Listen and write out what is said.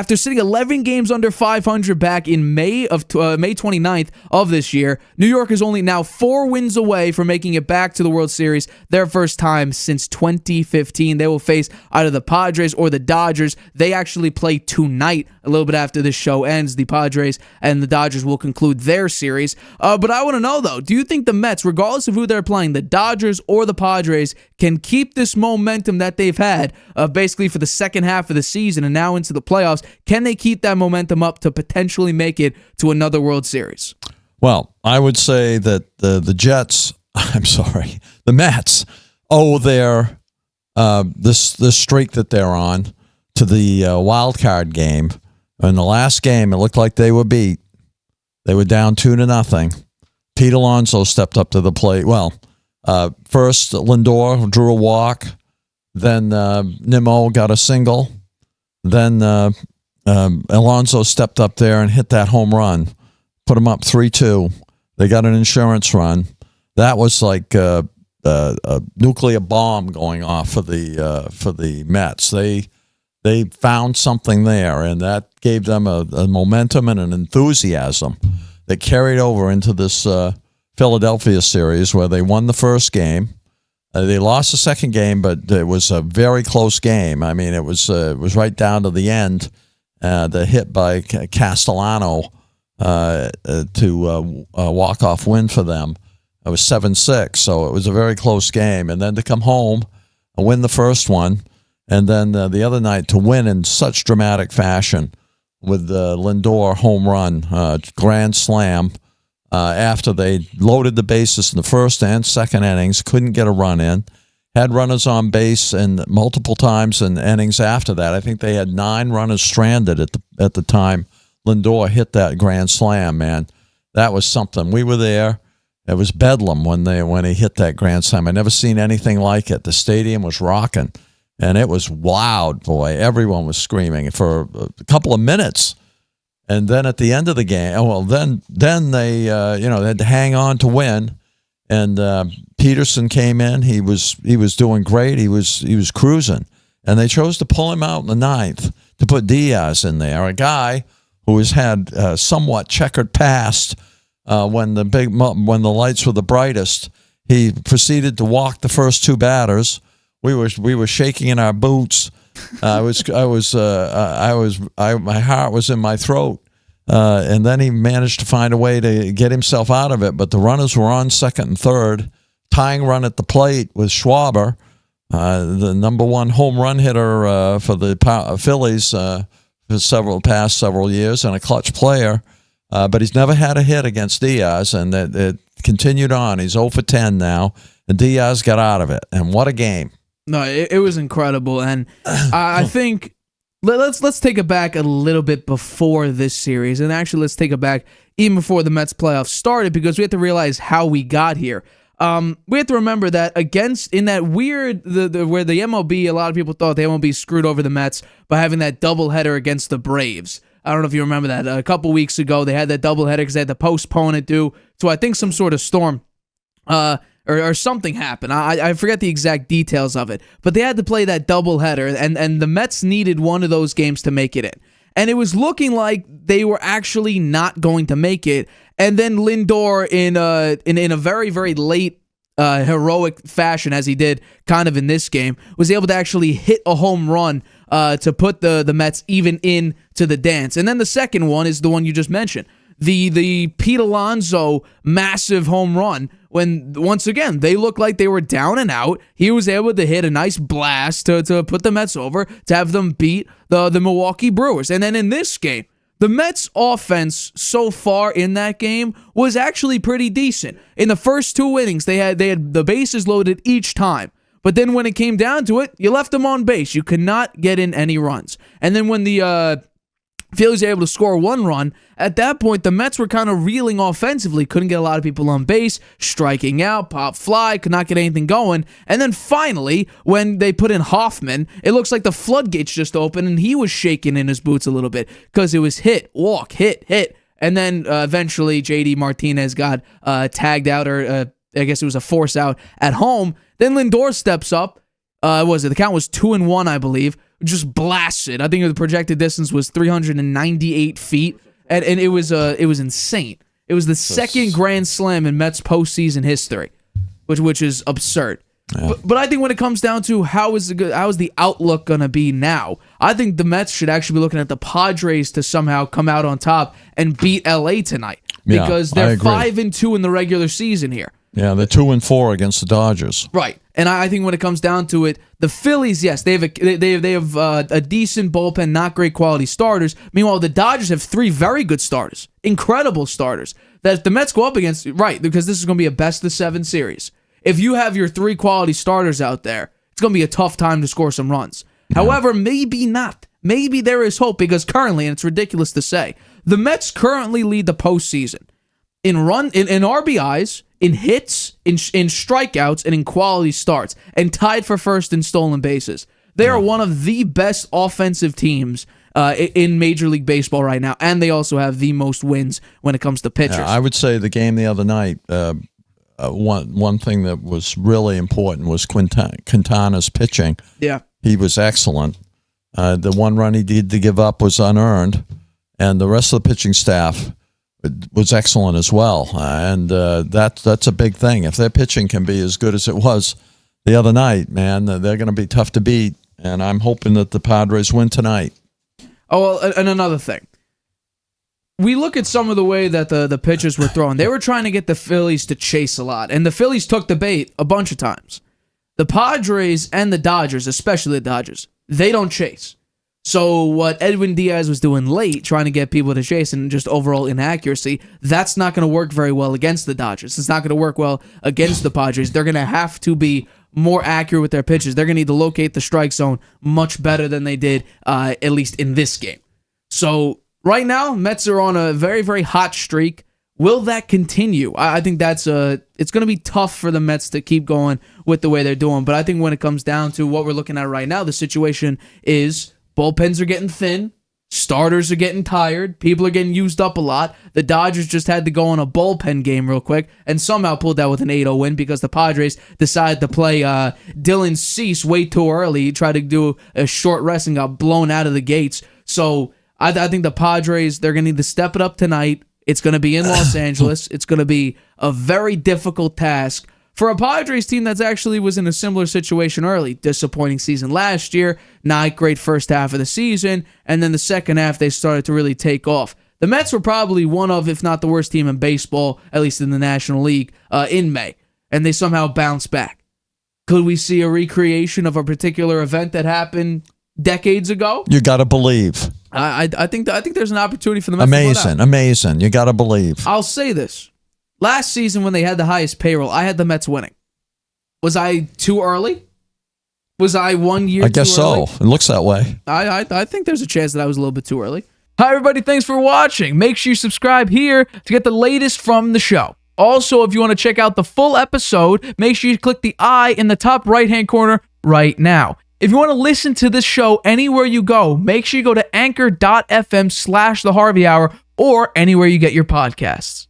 After sitting 11 games under 500 back in May 29th of this year, New York is only now 4 wins away from making it back to the World Series, their first time since 2015. They will face either the Padres or the Dodgers. They actually play tonight, a little bit after this show ends. The Padres and the Dodgers will conclude their series. But I want to know, though, do you think the Mets, regardless of who they're playing, the Dodgers or the Padres, can keep this momentum that they've had basically for the second half of the season and now into the playoffs? Can they keep that momentum up to potentially make it to another World Series? Well, I would say that the Mets owe their this streak that they're on to the wild card game. In the last game, it looked like they were beat. They were down 2-0. Pete Alonso stepped up to the plate. Well, first Lindor drew a walk, then Nimmo got a single, then Alonso stepped up there and hit that home run, put them up 3-2. They got an insurance run. That was like a nuclear bomb going off for the Mets. They found something there, and that gave them a momentum and an enthusiasm that carried over into this Philadelphia series, where they won the first game. They lost the second game, but it was a very close game. I mean, it was right down to the end. The hit by Castellano to walk-off win for them. It was 7-6, so it was a very close game. And then to come home and win the first one, and then the other night to win in such dramatic fashion with the Lindor home run, grand slam, after they loaded the bases in the first and second innings, couldn't get a run in, had runners on base and multiple times in innings after that. I think they had 9 runners stranded at the time Lindor hit that grand slam, man. That was something. We were there. It was bedlam when he hit that grand slam. I never seen anything like it. The stadium was rocking. And it was loud, boy. Everyone was screaming for a couple of minutes. And then at the end of the game, then they they had to hang on to win. And Peterson came in. He was doing great. He was cruising. And they chose to pull him out in the ninth to put Diaz in there, a guy who has had somewhat checkered past. When the lights were the brightest, he proceeded to walk the first 2 batters. We were shaking in our boots. My heart was in my throat. And then he managed to find a way to get himself out of it. But the runners were on second and third. Tying run at the plate with Schwarber, the number 1 home run hitter for the Phillies for several years, and a clutch player. But he's never had a hit against Diaz, and it continued on. He's 0 for 10 now, and Diaz got out of it. And what a game! No, it was incredible, and I think let's take it back a little bit before this series, and actually let's take it back even before the Mets playoffs started, because we have to realize how we got here. We have to remember that in that weird where the MLB, a lot of people thought the MLB screwed over the Mets by having that doubleheader against the Braves. I don't know if you remember that. A couple weeks ago, they had that doubleheader because they had to postpone it due to, I think, some sort of storm or something happened. I forget the exact details of it. But they had to play that doubleheader, and the Mets needed one of those games to make it in. And it was looking like they were actually not going to make it. And then Lindor, in a very, very late heroic fashion, as he did kind of in this game, was able to actually hit a home run to put the Mets even into the dance. And then the second one is the one you just mentioned, the Pete Alonso massive home run, when once again they looked like they were down and out. He was able to hit a nice blast to put the Mets over, to have them beat the Milwaukee Brewers. And then in this game, the Mets offense so far in that game was actually pretty decent. In the first 2 innings, they had the bases loaded each time. But then when it came down to it, you left them on base. You could not get in any runs. And then when the Phillies were able to score 1 run, at that point, the Mets were kind of reeling offensively. Couldn't get a lot of people on base, striking out, pop fly, could not get anything going. And then finally, when they put in Hoffman, it looks like the floodgates just opened, and he was shaking in his boots a little bit because it was hit, walk, hit. And then eventually, J.D. Martinez got tagged out, or I guess it was a force out at home. Then Lindor steps up, The count was 2-1, I believe. Just blasted. I think the projected distance was 398 feet, and it was insane. It was the second grand slam in Mets postseason history, which is absurd. Yeah. But I think when it comes down to how is the outlook going to be now, I think the Mets should actually be looking at the Padres to somehow come out on top and beat LA tonight, because they're 5-2 in the regular season here. Yeah, they're 2-4 against the Dodgers. Right, and I think when it comes down to it, the Phillies, yes, they have a decent bullpen, not great quality starters. Meanwhile, the Dodgers have 3 very good starters, incredible starters that the Mets go up against. Right, because this is going to be a best-of-7 series. If you have your 3 quality starters out there, it's going to be a tough time to score some runs. Yeah. However, maybe not. Maybe there is hope, because currently, and it's ridiculous to say, the Mets currently lead the postseason in RBIs, in hits, in strikeouts, and in quality starts, and tied for first in stolen bases. They are one of the best offensive teams in Major League Baseball right now, and they also have the most wins when it comes to pitchers. Yeah, I would say the game the other night, one thing that was really important was Quintana's pitching. Yeah. He was excellent. The one run he did to give up was unearned, and the rest of the pitching staff was excellent as well. And that's a big thing. If their pitching can be as good as it was the other night, man, they're going to be tough to beat, and I'm hoping that the Padres win tonight. Oh, well, and another thing. We look at some of the way that the pitchers were throwing. They were trying to get the Phillies to chase a lot, and the Phillies took the bait a bunch of times. The Padres and the Dodgers, especially the Dodgers, they don't chase. So what Edwin Diaz was doing late, trying to get people to chase and just overall inaccuracy, that's not going to work very well against the Dodgers. It's not going to work well against the Padres. They're going to have to be more accurate with their pitches. They're going to need to locate the strike zone much better than they did, at least in this game. So right now, Mets are on a very, very hot streak. Will that continue? I think it's going to be tough for the Mets to keep going with the way they're doing. But I think when it comes down to what we're looking at right now, the situation is bullpens are getting thin. Starters are getting tired. People are getting used up a lot. The Dodgers just had to go on a bullpen game real quick and somehow pulled out with an 8-0 win because the Padres decided to play Dylan Cease way too early. He tried to do a short rest and got blown out of the gates. So I think the Padres, they're going to need to step it up tonight. It's going to be in Los Angeles. It's going to be a very difficult task for a Padres team that's actually was in a similar situation early. Disappointing season last year, not great first half of the season, and then the second half they started to really take off. The Mets were probably one of, if not the worst team in baseball, at least in the National League, in May, and they somehow bounced back. Could we see a recreation of a particular event that happened decades ago? You got to believe. I think there's an opportunity for the Mets. Amazing. You got to believe. I'll say this. Last season, when they had the highest payroll, I had the Mets winning. Was I too early? Was I 1 year too early? I guess so. It looks that way. I think there's a chance that I was a little bit too early. Hi, everybody. Thanks for watching. Make sure you subscribe here to get the latest from the show. Also, if you want to check out the full episode, make sure you click the I in the top right-hand corner right now. If you want to listen to this show anywhere you go, make sure you go to anchor.fm/The Harvey Hour or anywhere you get your podcasts.